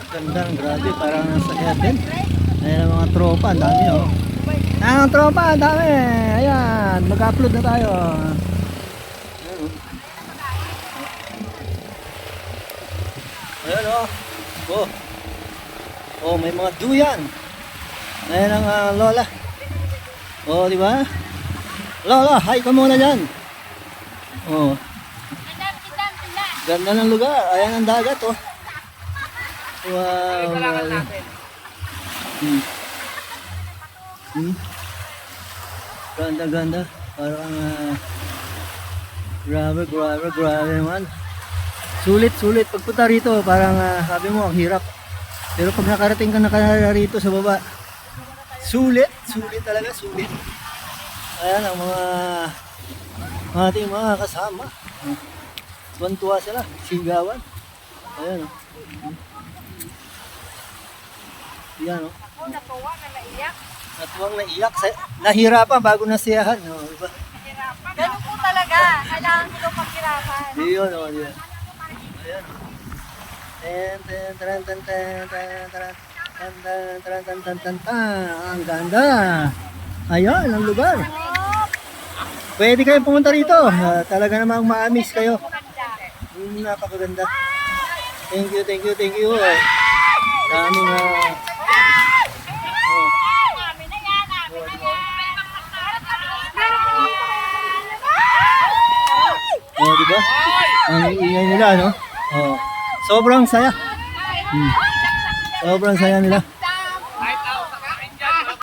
Ganda, grabe, parang nasa Eden. Ayan ang mga tropa, ang dami oh. Ang tropa, ang dami. Ayan, mag-upload na tayo. Ayan oh. Oh. Oh, may mga duyan. Ayan ang lola. Oh, di ba? Lola, hi ka muna dyan. Oh. Ganda ng lugar. Ayan ang dagat oh. Wow. Ganda, ganda. Parang grabe, grabe, grabe naman. Sulit, sulit. Pagpunta rito, parang sabi mo, ang hirap. Pero pag nakarating ka na rito sa baba, sulit, sulit talaga, sulit. Ayan ang mga ating mga kasama. Tuwan-tuwa sila, sigawan. Ayan o. Ayan o. Natuwa na naiyak. Natuwang naiyak. Nahirapan bago nasiyahan. O, diba? Ganun po talaga. Kailangan ko daw paghirapan. Yun o. Ayan. Ang ganda. Ayan ang lugar. Pwede kayong pumunta rito. Talaga namang ma-miss kayo. Napakaganda. Thank you, thank you, thank you. Daming oh, diba? Ang ingay nila, no? Oh. Sobrang saya. Sobrang saya nila.